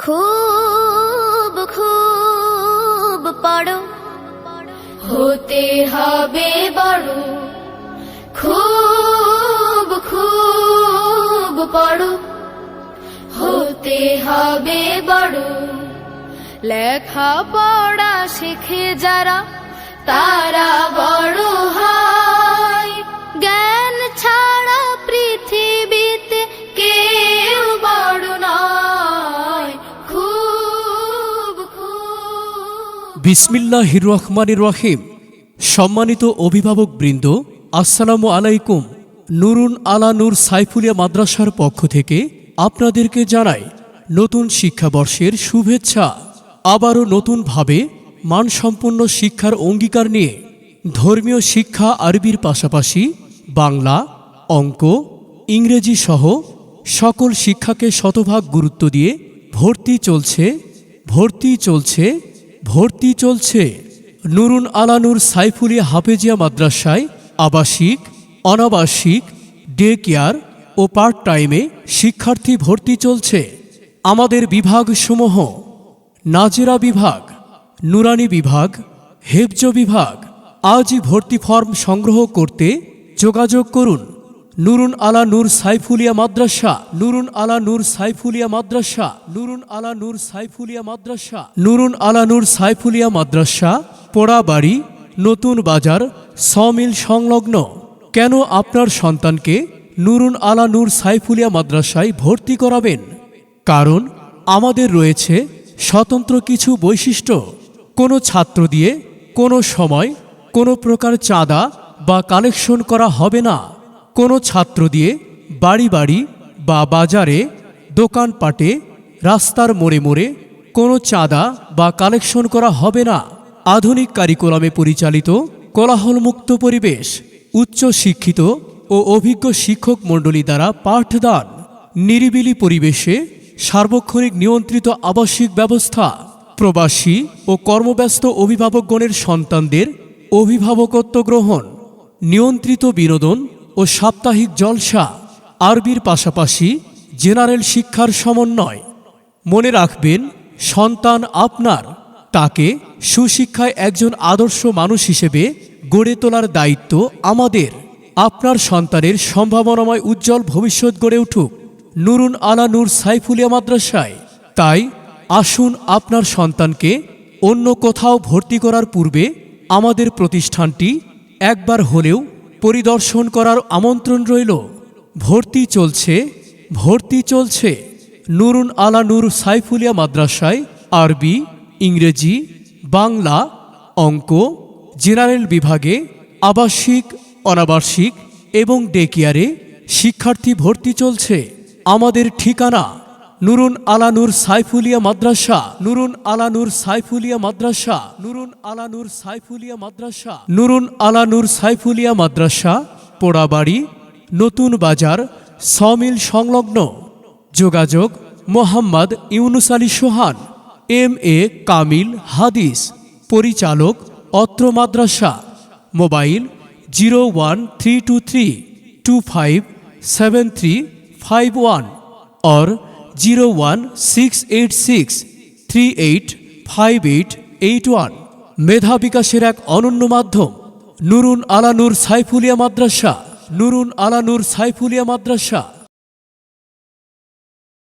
খুব খুব পড়ো, হতে হবে বড়। খুব খুব পড়ো, হতে হবে বড়। লেখা পড়া শিখে যারা, তারা বড় হয়। জ্ঞান ছাড়া পৃথিবীতে কেউ বড় নয়। খুব খুব। বিসমিল্লাহির রহমানির রহিম। সম্মানিত অভিভাবক বৃন্দ, আসসালামু আলাইকুম। নুরুন আলা নূর সাইফুলিয়া মাদ্রাসার পক্ষ থেকে আপনাদেরকে জানাই নতুন শিক্ষাবর্ষের শুভেচ্ছা। আবারও নতুনভাবে মানসম্পন্ন শিক্ষার অঙ্গীকার নিয়ে ধর্মীয় শিক্ষা আরবির পাশাপাশি বাংলা, অঙ্ক, ইংরেজি সহ সকল শিক্ষাকে শতভাগ গুরুত্ব দিয়ে ভর্তি চলছে নুরুন আলা নূর সাইফুলিয়া হাফেজিয়া মাদ্রাসায় আবাসিক, অনাবাসিক, ডে কেয়ার ও পার্ট টাইমে শিক্ষার্থী ভর্তি চলছে। আমাদের বিভাগসমূহ: নাজেরা বিভাগ, নুরানি বিভাগ, হেফজ বিভাগ। আজই ভর্তি ফর্ম সংগ্রহ করতে যোগাযোগ করুন। নুরুন আলা নূর সাইফুলিয়া মাদ্রাসা, নুরুন আলা নূর সাইফুলিয়া মাদ্রাসা, নুরুন আলা নূর সাইফুলিয়া মাদ্রাসা, নুরুন আলা নূর সাইফুলিয়া মাদ্রাসা, পোড়াবাড়ি, নতুন বাজার, সমিল সংলগ্ন। কেন আপনার সন্তানকে নুরুন আলা নূর সাইফুলিয়া মাদ্রাসায় ভর্তি করাবেন? কারণ আমাদের রয়েছে স্বতন্ত্র কিছু বৈশিষ্ট্য। কোনো ছাত্র দিয়ে কোনো সময় কোনো প্রকার চাঁদা বা কালেকশন করা হবে না। কোনো ছাত্র দিয়ে বাড়ি বাড়ি বা বাজারে, দোকানপাটে, রাস্তার মোড়ে মোড়ে কোনো চাঁদা বা কালেকশন করা হবে না। আধুনিক কারিকুলামে পরিচালিত কোলাহলমুক্ত পরিবেশ, উচ্চ শিক্ষিত ও অভিজ্ঞ শিক্ষক মণ্ডলী দ্বারা পাঠদান, নিরিবিলি পরিবেশে সার্বক্ষণিক নিয়ন্ত্রিত আবাসিক ব্যবস্থা, প্রবাসী ও কর্মব্যস্ত অভিভাবকগণের সন্তানদের অভিভাবকত্ব গ্রহণ, নিয়ন্ত্রিত বিনোদন ও সাপ্তাহিক জলসা, আরবির পাশাপাশি জেনারেল শিক্ষার সমন্বয়। মনে রাখবেন, সন্তান আপনার, তাকে সুশিক্ষায় একজন আদর্শ মানুষ হিসেবে গড়ে তোলার দায়িত্ব আমাদের। আপনার সন্তানের সম্ভাবনাময় উজ্জ্বল ভবিষ্যৎ গড়ে উঠুক নুরুন আলা নূর সাইফুলিয়া মাদ্রাসায়। তাই আসুন আপনার সন্তানকে অন্য কোথাও ভর্তি করার পূর্বে আমাদের প্রতিষ্ঠানটি একবার হলেও পরিদর্শন করার আমন্ত্রণ রইল। ভর্তি চলছে নুরুন আলা নূর সাইফুলিয়া মাদ্রাসায় আরবি, ইংরেজি, বাংলা, অঙ্ক, জেনারেল বিভাগে, আবাসিক, অনাবাসিক এবং ডে কেয়ারে শিক্ষার্থী ভর্তি চলছে। আমাদের ঠিকানা নুরুন আলা নূর সাইফুলিয়া মাদ্রাসা, নুরুন আলা নূর সাইফুলিয়া মাদ্রাসা, নুরুন আলা নূর সাইফুলিয়া মাদ্রাসা, নুরুন আলা নূর সাইফুলিয়া মাদ্রাসা, পোড়াবাড়ি, নতুন বাজার, সমিল সংলগ্ন। যোগাযোগ: মোহাম্মদ ইউনুস আলী সোহান, MA কামিল হাদিস, পরিচালক, অত্র মাদ্রাসা। মোবাইল 01323257351 और 01686385881। মেধা বিকাশের এক অনন্য মাধ্যম নুরুন আলা নূর সাইফুলিয়া মাদ্রাসা, নুরুন আলা নূর সাইফুলিয়া মাদ্রাসা।